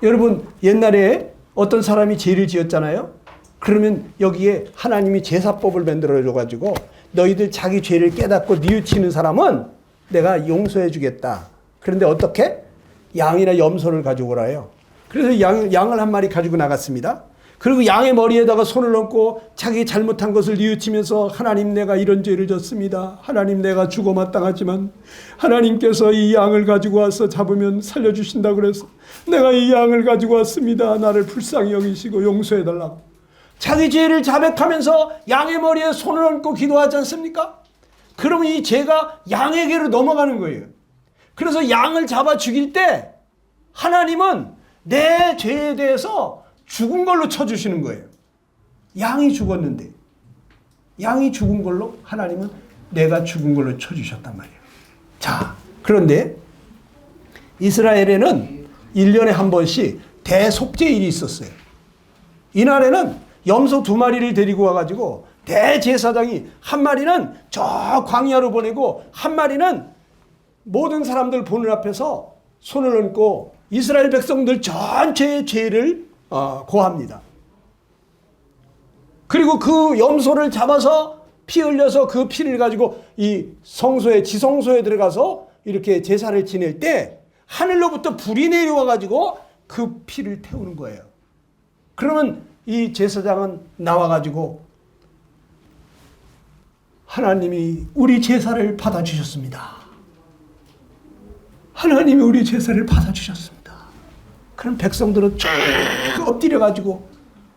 여러분 옛날에 어떤 사람이 죄를 지었잖아요. 그러면 여기에 하나님이 제사법을 만들어줘 가지고 너희들 자기 죄를 깨닫고 뉘우치는 사람은 내가 용서해 주겠다. 그런데 어떻게? 양이나 염소를 가지고 오라요. 그래서 양을 한 마리 가지고 나갔습니다. 그리고 양의 머리에다가 손을 얹고 자기 잘못한 것을 뉘우치면서 하나님 내가 이런 죄를 졌습니다. 하나님 내가 죽어 마땅하지만 하나님께서 이 양을 가지고 와서 잡으면 살려주신다고 그래서 내가 이 양을 가지고 왔습니다. 나를 불쌍히 여기시고 용서해달라고. 자기 죄를 자백하면서 양의 머리에 손을 얹고 기도하지 않습니까? 그러면 이 죄가 양에게로 넘어가는 거예요. 그래서 양을 잡아 죽일 때 하나님은 내 죄에 대해서 죽은 걸로 쳐주시는 거예요. 양이 죽었는데 양이 죽은 걸로 하나님은 내가 죽은 걸로 쳐주셨단 말이에요. 자, 그런데 이스라엘에는 1년에 한 번씩 대속죄일이 있었어요. 이날에는 염소 2마리를 데리고 와가지고 대제사장이 한 마리는 저 광야로 보내고 한 마리는 모든 사람들 보는 앞에서 손을 얹고 이스라엘 백성들 전체의 죄를 고합니다. 그리고 그 염소를 잡아서 피 흘려서 그 피를 가지고 이 성소에 지성소에 들어가서 이렇게 제사를 지낼 때 하늘로부터 불이 내려와 가지고 그 피를 태우는 거예요. 그러면 이 제사장은 나와 가지고 하나님이 우리 제사를 받아주셨습니다. 하나님이 우리 제사를 받아주셨습니다. 그럼 백성들은 쫙 엎드려 가지고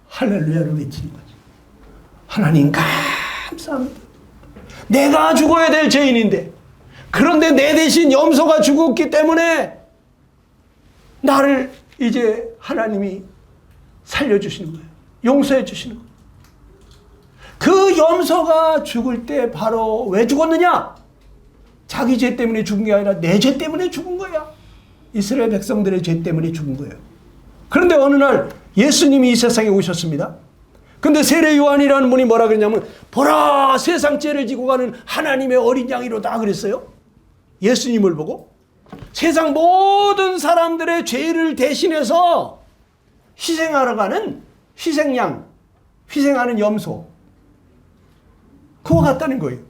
할렐루야를 외치는 거죠. 하나님 감사합니다. 내가 죽어야 될 죄인인데 그런데 내 대신 염소가 죽었기 때문에 나를 이제 하나님이 살려주시는 거예요. 용서해 주시는 거예요. 그 염소가 죽을 때 바로 왜 죽었느냐? 자기 죄 때문에 죽은 게 아니라 내 죄 때문에 죽은 거야. 이스라엘 백성들의 죄 때문에 죽은 거예요. 그런데 어느 날 예수님이 이 세상에 오셨습니다. 근데 세례 요한이라는 분이 뭐라 그랬냐면 보라 세상 죄를 지고 가는 하나님의 어린 양이로다 그랬어요. 예수님을 보고 세상 모든 사람들의 죄를 대신해서 희생하러 가는 희생양, 희생하는 염소 그거 같다는 거예요.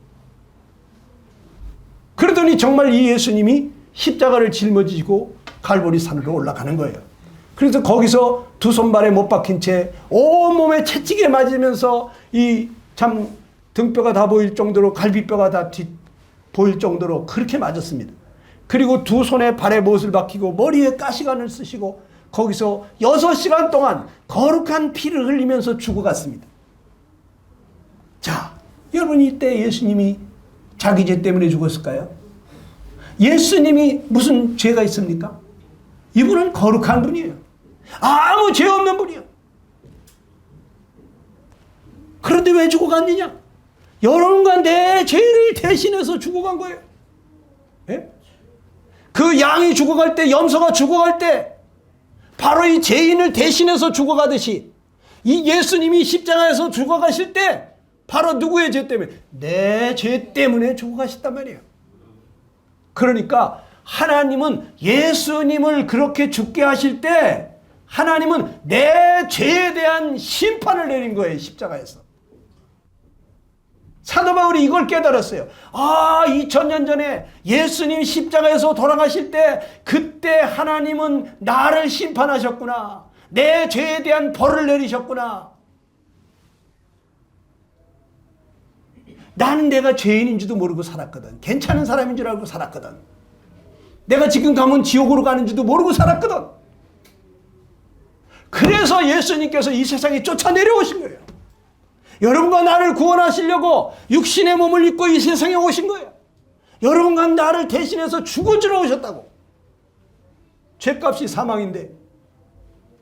그러더니 정말 이 예수님이 십자가를 짊어지고 갈보리 산으로 올라가는 거예요. 그래서 거기서 두 손발에 못 박힌 채 온몸에 채찍에 맞으면서 이 참 등뼈가 다 보일 정도로 갈비뼈가 다 보일 정도로 그렇게 맞았습니다. 그리고 두 손에 발에 못을 박히고 머리에 가시관을 쓰시고 거기서 6시간 동안 거룩한 피를 흘리면서 죽어갔습니다. 자, 여러분 이때 예수님이 자기 죄 때문에 죽었을까요? 예수님이 무슨 죄가 있습니까? 이분은 거룩한 분이에요. 아무 죄 없는 분이에요. 그런데 왜 죽어갔느냐? 여러분과 내 죄를 대신해서 죽어간 거예요. 예? 그 양이 죽어갈 때, 염소가 죽어갈 때 바로 이 죄인을 대신해서 죽어가듯이 이 예수님이 십자가에서 죽어가실 때 바로 누구의 죄 때문에? 내 죄 때문에 죽어가셨단 말이에요. 그러니까 하나님은 예수님을 그렇게 죽게 하실 때 하나님은 내 죄에 대한 심판을 내린 거예요. 십자가에서. 사도 바울이 이걸 깨달았어요. 2000년 전에 예수님 십자가에서 돌아가실 때 그때 하나님은 나를 심판하셨구나. 내 죄에 대한 벌을 내리셨구나. 나는 내가 죄인인지도 모르고 살았거든. 괜찮은 사람인 줄 알고 살았거든. 내가 지금 가면 지옥으로 가는지도 모르고 살았거든. 그래서 예수님께서 이 세상에 쫓아내려오신 거예요. 여러분과 나를 구원하시려고 육신의 몸을 입고 이 세상에 오신 거예요. 여러분과 나를 대신해서 죽어주러 오셨다고. 죄값이 사망인데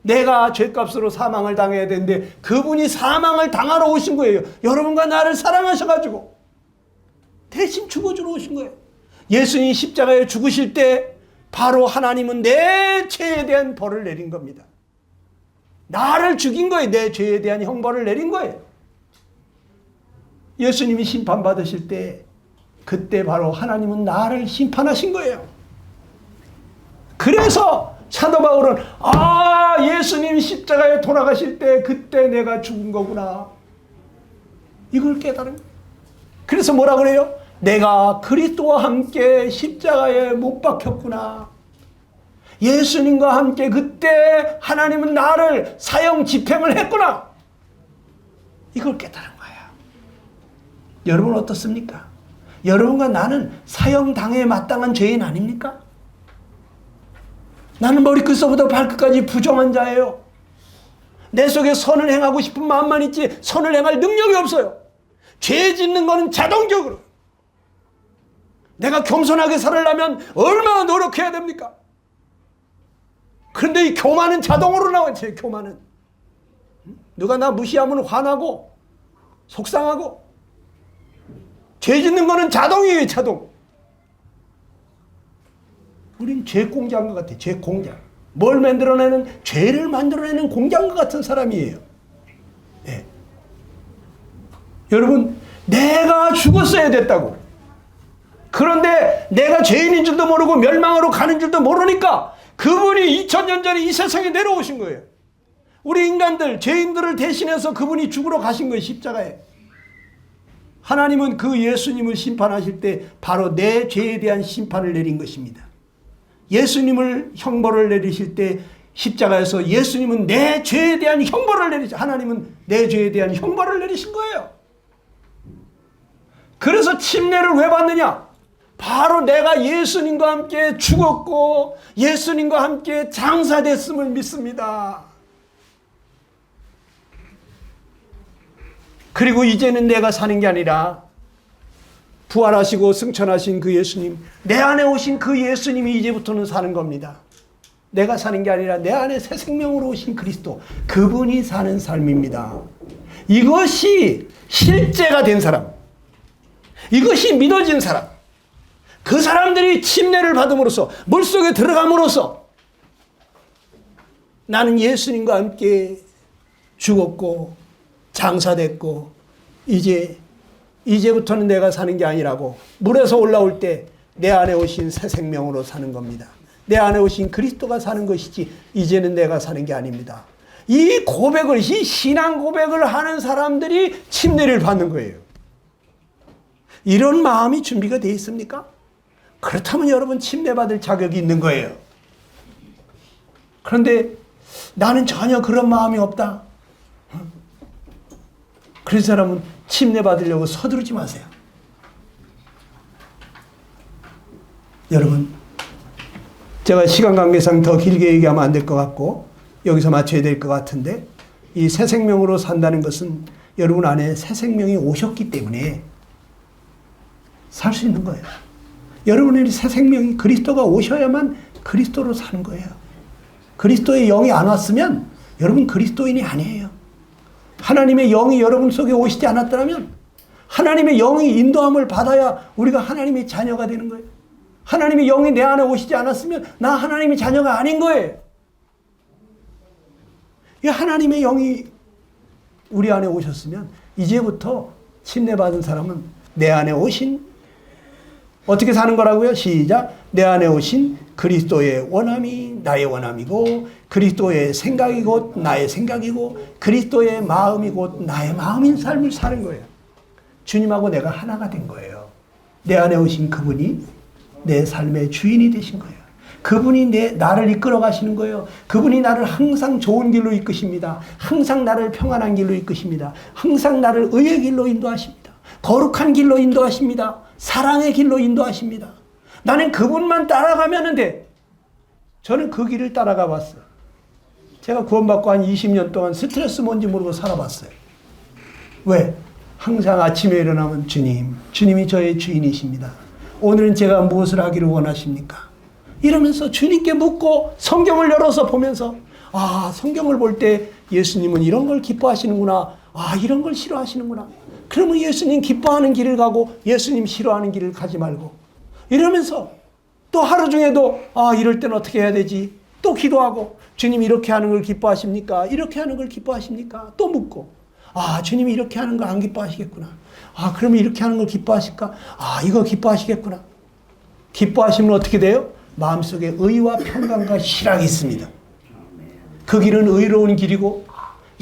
내가 죄값으로 사망을 당해야 되는데 그분이 사망을 당하러 오신 거예요. 여러분과 나를 사랑하셔가지고 대신 죽어주러 오신 거예요. 예수님이 십자가에 죽으실 때 바로 하나님은 내 죄에 대한 벌을 내린 겁니다. 나를 죽인 거예요. 내 죄에 대한 형벌을 내린 거예요. 예수님이 심판받으실 때 그때 바로 하나님은 나를 심판하신 거예요. 그래서 사도 바울은 예수님 십자가에 돌아가실 때 그때 내가 죽은 거구나. 이걸 깨달은 거예요. 그래서 뭐라 그래요? 내가 그리스도와 함께 십자가에 못 박혔구나. 예수님과 함께 그때 하나님은 나를 사형 집행을 했구나. 이걸 깨달은 거예요. 여러분 어떻습니까? 여러분과 나는 사형당해 마땅한 죄인 아닙니까? 나는 머리끝서부터 발끝까지 부정한 자예요. 내 속에 선을 행하고 싶은 마음만 있지 선을 행할 능력이 없어요. 죄 짓는 거는 자동적으로. 내가 겸손하게 살으려면 얼마나 노력해야 됩니까? 그런데 이 교만은 자동으로 나와요. 교만은. 누가 나 무시하면 화나고 속상하고. 죄 짓는 거는 자동이에요. 자동. 우린 죄 공장과 같아. 죄 공장. 뭘 만들어내는? 죄를 만들어내는 공장과 같은 사람이에요. 네. 여러분, 내가 죽었어야 됐다고. 그런데 내가 죄인인 줄도 모르고 멸망으로 가는 줄도 모르니까 그분이 2000년 전에 이 세상에 내려오신 거예요. 우리 인간들, 죄인들을 대신해서 그분이 죽으러 가신 거예요. 십자가에. 하나님은 그 예수님을 심판하실 때 바로 내 죄에 대한 심판을 내린 것입니다. 예수님을 형벌을 내리실 때 십자가에서 예수님은 내 죄에 대한 형벌을 내리시, 하나님은 내 죄에 대한 형벌을 내리신 거예요. 그래서 침례를 왜 받느냐? 바로 내가 예수님과 함께 죽었고 예수님과 함께 장사됐음을 믿습니다. 그리고 이제는 내가 사는 게 아니라 부활하시고 승천하신 그 예수님, 내 안에 오신 그 예수님이 이제부터는 사는 겁니다. 내가 사는 게 아니라 내 안에 새 생명으로 오신 그리스도, 그분이 사는 삶입니다. 이것이 실제가 된 사람, 이것이 믿어진 사람, 그 사람들이 침례를 받음으로써 물속에 들어감으로써 나는 예수님과 함께 죽었고 장사됐고 이제부터는 내가 사는 게 아니라고 물에서 올라올 때 내 안에 오신 새 생명으로 사는 겁니다. 내 안에 오신 그리스도가 사는 것이지 이제는 내가 사는 게 아닙니다. 이 고백을, 이 신앙 고백을 하는 사람들이 침례를 받는 거예요. 이런 마음이 준비가 되어 있습니까? 그렇다면 여러분 침례 받을 자격이 있는 거예요. 그런데 나는 전혀 그런 마음이 없다. 그런 사람은 침례 받으려고 서두르지 마세요. 여러분, 제가 시간 관계상 더 길게 얘기하면 안 될 것 같고 여기서 맞춰야 될 것 같은데, 이 새 생명으로 산다는 것은 여러분 안에 새 생명이 오셨기 때문에 살 수 있는 거예요. 여러분의 새 생명이 그리스도가 오셔야만 그리스도로 사는 거예요. 그리스도의 영이 안 왔으면 여러분 그리스도인이 아니에요. 하나님의 영이 여러분 속에 오시지 않았다면 하나님의 영이 인도함을 받아야 우리가 하나님의 자녀가 되는 거예요. 하나님의 영이 내 안에 오시지 않았으면 나 하나님의 자녀가 아닌 거예요. 이 하나님의 영이 우리 안에 오셨으면 이제부터 침례받은 사람은 내 안에 오신, 어떻게 사는 거라고요? 시작. 내 안에 오신 그리스도의 원함이 나의 원함이고 그리스도의 생각이 곧 나의 생각이고 그리스도의 마음이 곧 나의 마음인 삶을 사는 거예요. 주님하고 내가 하나가 된 거예요. 내 안에 오신 그분이 내 삶의 주인이 되신 거예요. 그분이 나를 이끌어 가시는 거예요. 그분이 나를 항상 좋은 길로 이끄십니다. 항상 나를 평안한 길로 이끄십니다. 항상 나를 의의 길로 인도하십니다. 거룩한 길로 인도하십니다. 사랑의 길로 인도하십니다. 나는 그분만 따라가면 돼. 저는 그 길을 따라가 봤어요. 제가 구원받고 한 20년 동안 스트레스 뭔지 모르고 살아봤어요. 왜? 항상 아침에 일어나면 주님이 저의 주인이십니다. 오늘은 제가 무엇을 하기를 원하십니까? 이러면서 주님께 묻고 성경을 열어서 보면서 성경을 볼 때 예수님은 이런 걸 기뻐하시는구나. 이런 걸 싫어하시는구나. 그러면 예수님 기뻐하는 길을 가고 예수님 싫어하는 길을 가지 말고 이러면서 또 하루 중에도 이럴 때는 어떻게 해야 되지? 또 기도하고 주님 이렇게 하는 걸 기뻐하십니까? 이렇게 하는 걸 기뻐하십니까? 또 묻고 주님이 이렇게 하는 걸 안 기뻐하시겠구나. 그러면 이렇게 하는 걸 기뻐하실까? 이거 기뻐하시겠구나. 기뻐하시면 어떻게 돼요? 마음속에 의와 평강과 희락이 있습니다. 그 길은 의로운 길이고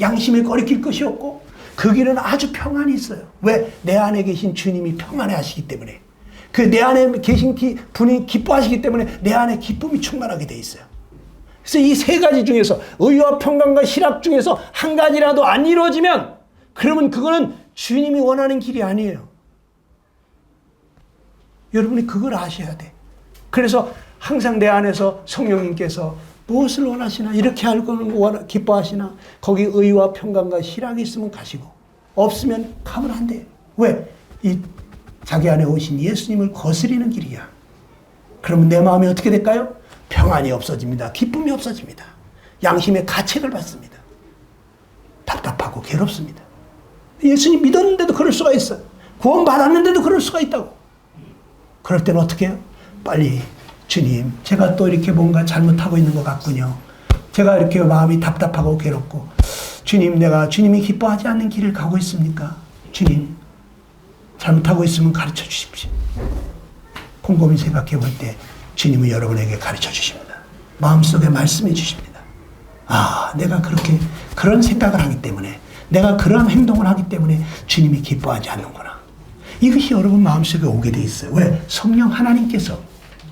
양심에 거리낄 것이 없고 그 길은 아주 평안이 있어요. 왜? 내 안에 계신 주님이 평안해 하시기 때문에. 그 내 안에 계신 분이 기뻐하시기 때문에 내 안에 기쁨이 충만하게 돼 있어요. 그래서 이 세 가지 중에서 의와 평강과 희락 중에서 한 가지라도 안 이루어지면 그러면 그거는 주님이 원하는 길이 아니에요. 여러분이 그걸 아셔야 돼. 그래서 항상 내 안에서 성령님께서 무엇을 원하시나 이렇게 할 거는 기뻐하시나 거기 의와 평강과 희락이 있으면 가시고 없으면 가면 안 돼. 왜? 이 자기 안에 오신 예수님을 거스리는 길이야. 그러면 내 마음이 어떻게 될까요? 평안이 없어집니다. 기쁨이 없어집니다. 양심의 가책을 받습니다. 답답하고 괴롭습니다. 예수님 믿었는데도 그럴 수가 있어요. 구원 받았는데도 그럴 수가 있다고. 그럴 때는 어떻게 해요? 빨리 주님, 제가 또 이렇게 뭔가 잘못하고 있는 것 같군요. 제가 이렇게 마음이 답답하고 괴롭고 주님, 내가 주님이 기뻐하지 않는 길을 가고 있습니까? 주님, 잘못하고 있으면 가르쳐 주십시오. 곰곰이 생각해 볼 때 주님은 여러분에게 가르쳐 주십니다. 마음속에 말씀해 주십니다. 내가 그런 생각을 하기 때문에 내가 그런 행동을 하기 때문에 주님이 기뻐하지 않는구나. 이것이 여러분 마음속에 오게 돼 있어요. 왜? 성령 하나님께서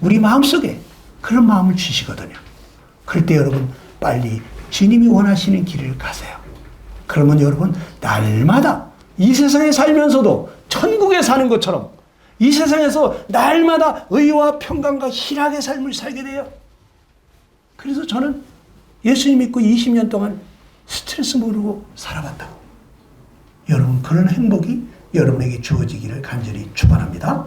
우리 마음속에 그런 마음을 주시거든요. 그럴 때 여러분 빨리 주님이 원하시는 길을 가세요. 그러면 여러분 날마다 이 세상에 살면서도 천국에 사는 것처럼 이 세상에서 날마다 의와 평강과 희락의 삶을 살게 돼요. 그래서 저는 예수님 믿고 20년 동안 스트레스 모르고 살아봤다고. 여러분 그런 행복이 여러분에게 주어지기를 간절히 축원합니다.